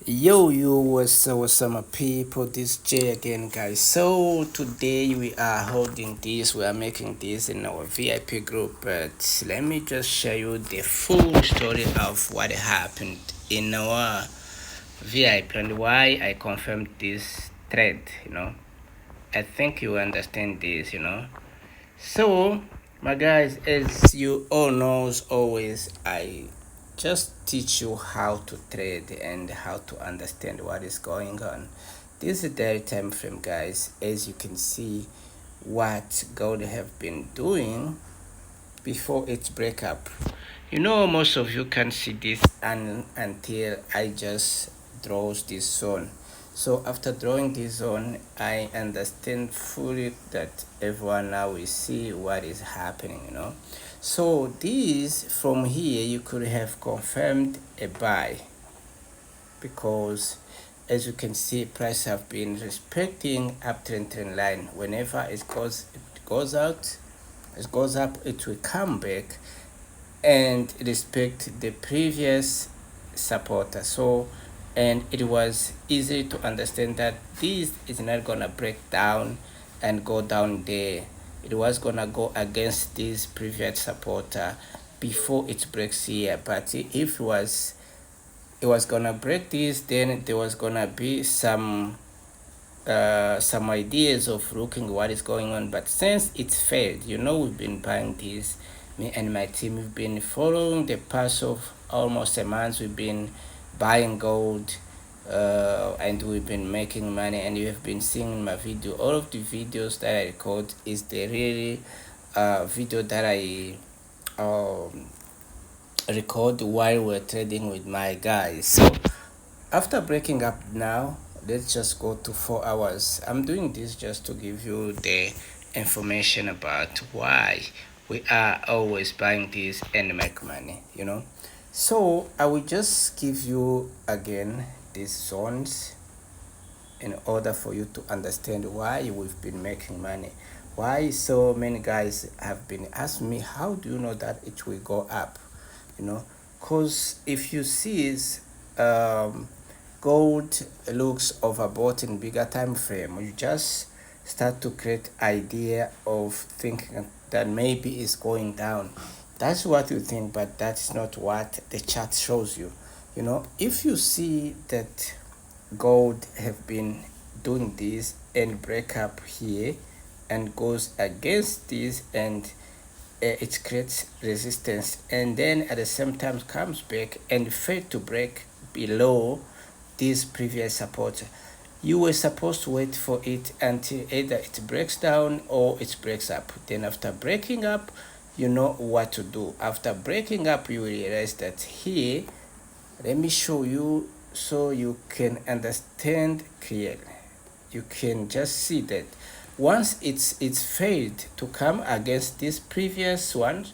What's up, my people? This Jay again, guys. So today we are holding this, we are making this in our VIP group. But let me just show you the full story of what happened in our VIP and why I confirmed this thread. I think you understand this. So, my guys, as you all knows, always I just teach you how to trade and how to understand what is going on. This is daily time frame, guys. As you can see, what gold have been doing before its breakup. Most of you can see this until I just draws this zone. So after drawing this zone, I understand fully that everyone now will see what is happening. So this from here you could have confirmed a buy, because as you can see price have been respecting uptrend line. Whenever it goes out, it goes up, it will come back and respect the previous supporter. So, and it was easy to understand that this is not gonna break down and go down there. It was gonna go against this previous supporter before it breaks here. But if it was gonna break this, then there was gonna be some ideas of looking what is going on. But since it's failed, we've been buying this. Me and my team, we've been following the path of almost a month. We've been buying gold, and we've been making money. And you have been seeing my video. All of the videos that I record is the really video that I um, record while we're trading with my guys. So after breaking up now, let's just go to 4 hours. I'm doing this just to give you the information about why we are always buying this and make money. So I will just give you again these zones in order for you to understand why we've been making money. Why so many guys have been asking me, how do you know that it will go up? Because if you see is gold looks overbought in bigger time frame, you just start to create idea of thinking that maybe it's going down. That's what you think, but that's not what the chart shows you. If you see that gold have been doing this and break up here and goes against this, and it creates resistance, and then at the same time comes back and fail to break below this previous support, you were supposed to wait for it until either it breaks down or it breaks up. Then after breaking up, you know what to do. After breaking up, you realize that here, let me show you so you can understand clearly. You can just see that once it's failed to come against this previous one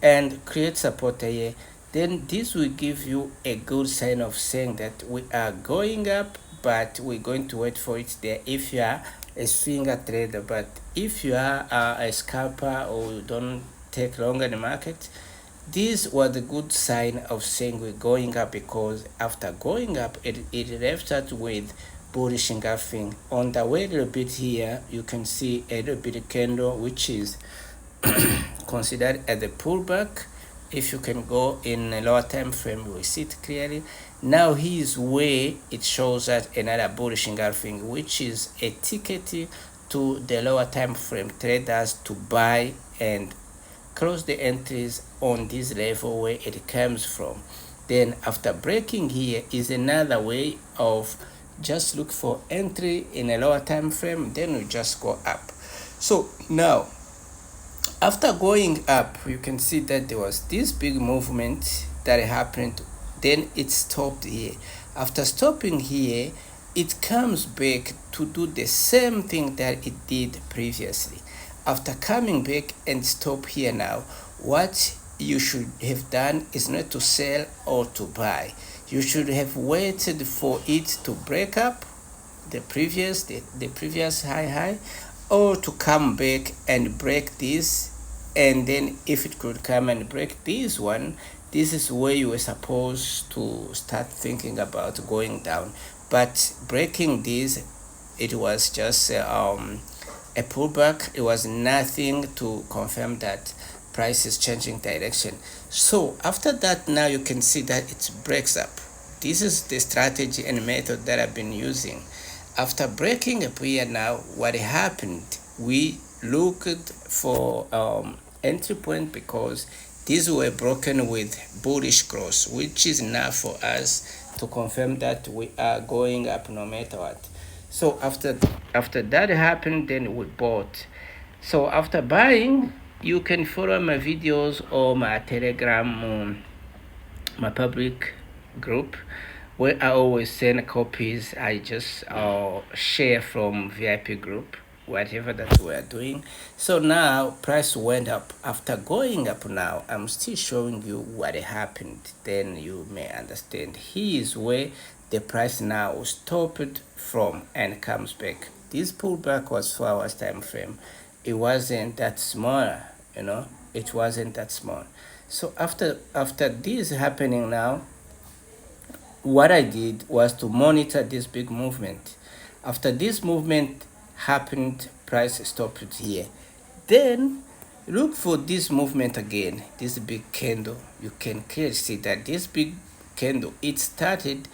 and create support here, then this will give you a good sign of saying that we are going up, but we're going to wait for it there if you are a swinger trader. But if you are a scalper or you don't take long in the market, this was a good sign of saying we're going up, because after going up, it left us with bullish engulfing. On the way a little bit here, you can see a little bit of candle, which is considered as a pullback. If you can go in a lower time frame, you will see it clearly. Now here's where it shows us another bullish engulfing, which is a ticket to the lower time frame traders to buy and close the entries on this level where it comes from. Then after breaking here is another way of just look for entry in a lower time frame, then we just go up. So now after going up, you can see that there was this big movement that happened, then it stopped here. After stopping here, it comes back to do the same thing that it did previously. After coming back and stop here now, what you should have done is not to sell or to buy. You should have waited for it to break up the previous high, or to come back and break this, and then if it could come and break this one, this is where you were supposed to start thinking about going down. But breaking this, it was just a pullback. It was nothing to confirm that price is changing direction. So after that, now you can see that it breaks up. This is the strategy and method that I've been using. After breaking up here now, what happened? We looked for entry point because these were broken with bullish cross, which is enough for us to confirm that we are going up no matter what. So after that happened, then we bought. So after buying, you can follow my videos or my Telegram, my public group, where I always send copies. I just share from VIP group, whatever that we are doing. So now price went up. After going up now, I'm still showing you what happened. Then you may understand. Here is where the price now stopped from and comes back. This pullback was 4 hours time frame. It wasn't that small, you know. It wasn't that small. So after this happening now, what I did was to monitor this big movement. After this movement happened, price stopped here. Then look for this movement again, this big candle. You can clearly see that this big candle, it started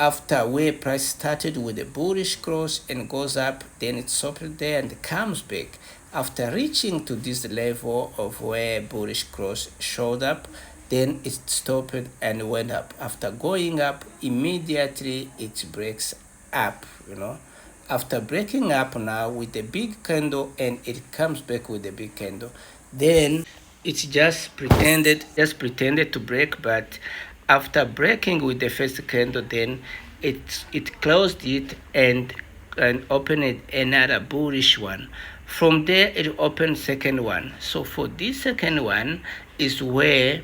after where price started with a bullish cross and goes up, then it stopped there and comes back. After reaching to this level of where bullish cross showed up, then it stopped and went up. After going up, immediately it breaks up, you know. After breaking up now with a big candle and it comes back with a big candle, then it just pretended to break. But after breaking with the first candle, then it closed it and opened another bullish one. From there it opened second one. So for this second one is where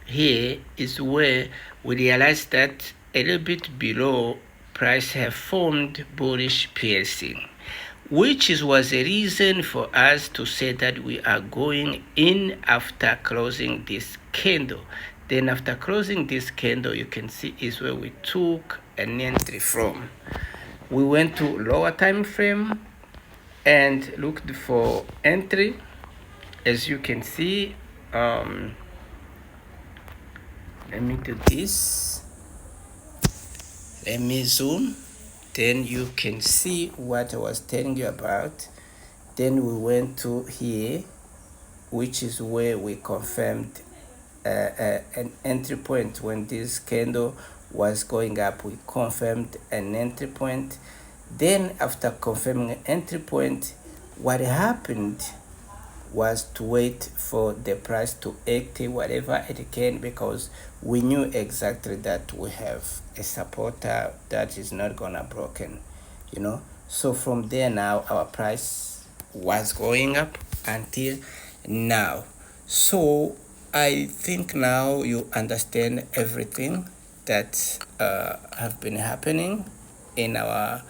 here is where we realize that a little bit below price have formed bullish piercing, which was a reason for us to say that we are going in after closing this candle. Then after closing this candle, you can see is where we took an entry from. We went to lower time frame and looked for entry. As you can see, let me do this. Let me zoom. Then you can see what I was telling you about. Then we went to here, which is where we confirmed an entry point. When this candle was going up, we confirmed an entry point. Then after confirming an entry point, what happened was to wait for the price to act whatever it can, because we knew exactly that we have a supporter that is not gonna broken, you know. So from there now our price was going up until now. So I think now you understand everything that have been happening in our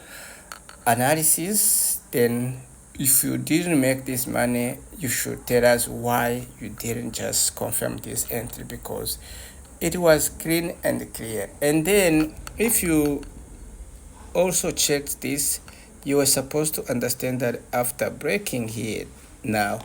analysis. Then if you didn't make this money, you should tell us why you didn't just confirm this entry, because it was clean and clear. And then if you also checked this, you were supposed to understand that after breaking here now,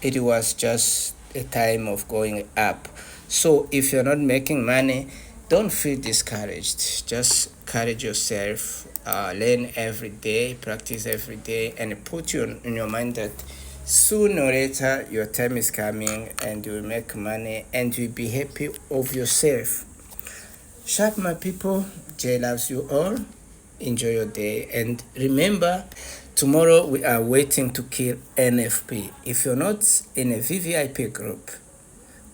it was just a time of going up. So if you're not making money, don't feel discouraged. Just encourage yourself, learn every day, practice every day, and put you in your mind that sooner or later your time is coming and you will make money and you'll be happy of yourself. Sharp, my people. Jay loves you all. Enjoy your day, and remember, tomorrow we are waiting to kill NFP. If you're not in a VVIP group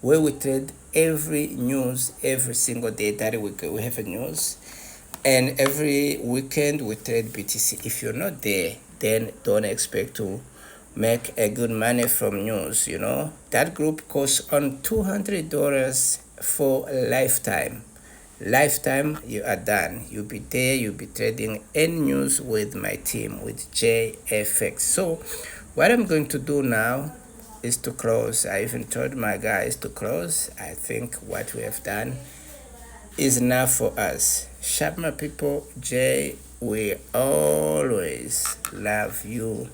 where we trade every news every single day that we have a news, and every weekend we trade BTC. If you're not there, then don't expect to make a good money from news. You know, that group costs on $200 for a lifetime. You are done. You'll be there, you'll be trading any news with my team, with JFX. So what I'm going to do now is to close. I even told my guys to close. I think what we have done is enough for us. Sharp, my people. Jay, we always love you.